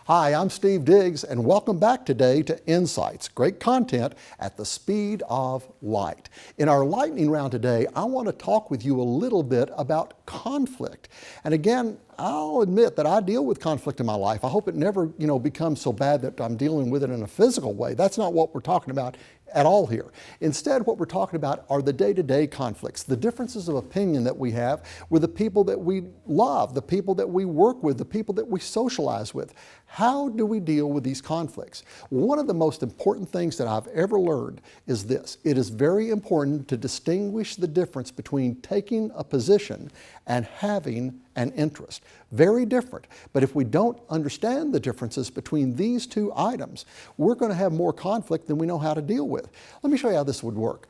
Hi, I'm Steve Diggs, and welcome back today to Insights, great content at the speed of light. In our lightning round today, I want to talk with you a little bit about conflict. And again, I'll admit that I deal with conflict in my life. I hope it never, becomes so bad that I'm dealing with it in a physical way. That's not what we're talking about at all here. Instead, what we're talking about are the day-to-day conflicts, the differences of opinion that we have with the people that we love, the people that we work with, the people that we socialize with. How do we deal with these conflicts? One of the most important things that I've ever learned is this. It is very important to distinguish the difference between taking a position and having an interest. Very different. But if we don't understand the differences between these two items, we're going to have more conflict than we know how to deal with. Let me show you how this would work.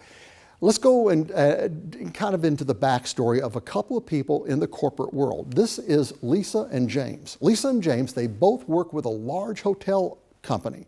Let's go and kind of into the backstory of a couple of people in the corporate world. This is Lisa and James. Lisa and James, they both work with a large hotel company.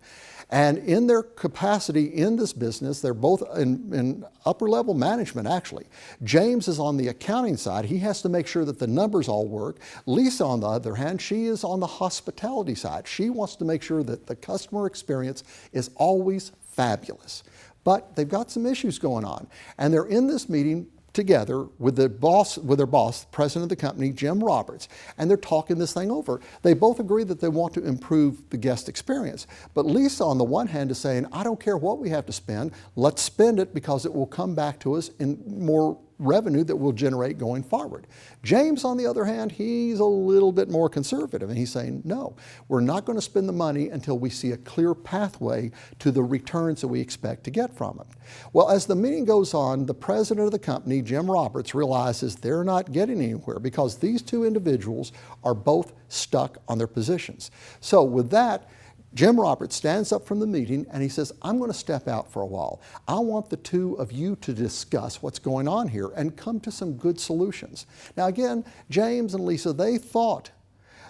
And in their capacity in this business, they're both in upper level management, actually. James is on the accounting side. He has to make sure that the numbers all work. Lisa, on the other hand, she is on the hospitality side. She wants to make sure that the customer experience is always fabulous. But they've got some issues going on. And they're in this meeting together with their boss, the president of the company, Jim Roberts, and they're talking this thing over. They both agree that they want to improve the guest experience. But Lisa, on the one hand, is saying, I don't care what we have to spend, let's spend it because it will come back to us in more revenue that we'll generate going forward. James, on the other hand, he's a little bit more conservative, and he's saying, no, we're not going to spend the money until we see a clear pathway to the returns that we expect to get from it. Well, as the meeting goes on, the president of the company, Jim Roberts, realizes they're not getting anywhere because these two individuals are both stuck on their positions. So with that, Jim Roberts stands up from the meeting and he says, I'm going to step out for a while. I want the two of you to discuss what's going on here and come to some good solutions. Now again, James and Lisa, they thought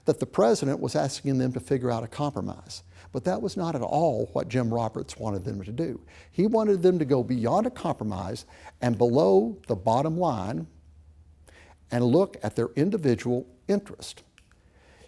that the president was asking them to figure out a compromise. But that was not at all what Jim Roberts wanted them to do. He wanted them to go beyond a compromise and below the bottom line and look at their individual interest.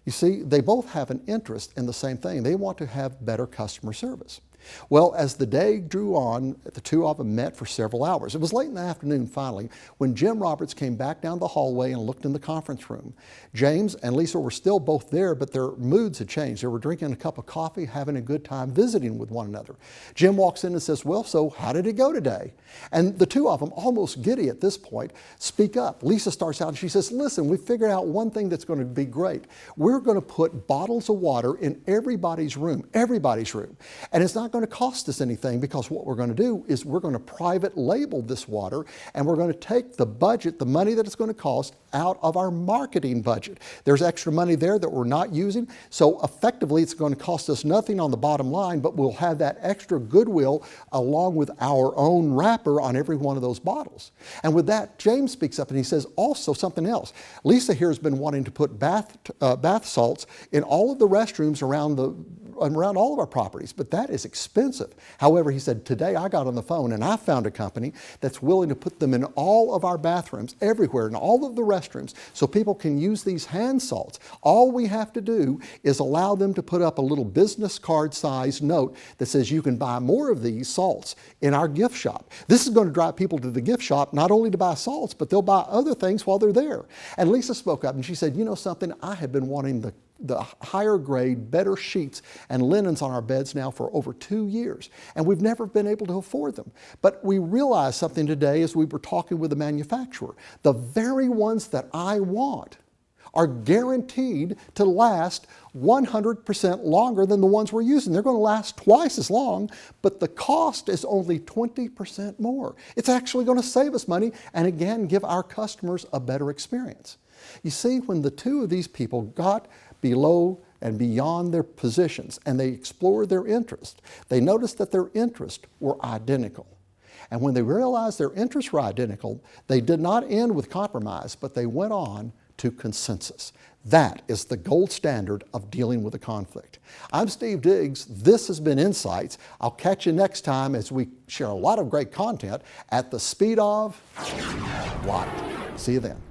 You see, they both have an interest in the same thing. They want to have better customer service. Well, as the day drew on, the two of them met for several hours. It was late in the afternoon, finally, when Jim Roberts came back down the hallway and looked in the conference room. James and Lisa were still both there, but their moods had changed. They were drinking a cup of coffee, having a good time, visiting with one another. Jim walks in and says, well, so how did it go today? And the two of them, almost giddy at this point, speak up. Lisa starts out and she says, listen, we figured out one thing that's going to be great. We're going to put bottles of water in everybody's room. And it's not going to cost us anything because what we're going to do is we're going to private label this water and we're going to take the budget, the money that it's going to cost, out of our marketing budget. There's extra money there that we're not using, so effectively it's going to cost us nothing on the bottom line, but we'll have that extra goodwill along with our own wrapper on every one of those bottles. And with that, James speaks up and he says also something else. Lisa here has been wanting to put bath salts in all of the restrooms around all of our properties, but that is expensive. However, he said, today I got on the phone and I found a company that's willing to put them in all of our bathrooms, everywhere, in all of the restrooms, so people can use these hand salts. All we have to do is allow them to put up a little business card size note that says you can buy more of these salts in our gift shop. This is going to drive people to the gift shop not only to buy salts, but they'll buy other things while they're there. And Lisa spoke up and she said, you know something, I have been wanting the higher grade, better sheets and linens on our beds now for over 2 years. And we've never been able to afford them. But we realized something today as we were talking with the manufacturer. The very ones that I want are guaranteed to last 100% longer than the ones we're using. They're going to last twice as long, but the cost is only 20% more. It's actually going to save us money and again, give our customers a better experience. You see, when the two of these people got below and beyond their positions and they explored their interests, they noticed that their interests were identical. And when they realized their interests were identical, they did not end with compromise, but they went on to consensus. That is the gold standard of dealing with a conflict. I'm Steve Diggs. This has been Insights. I'll catch you next time as we share a lot of great content at the speed of light. See you then.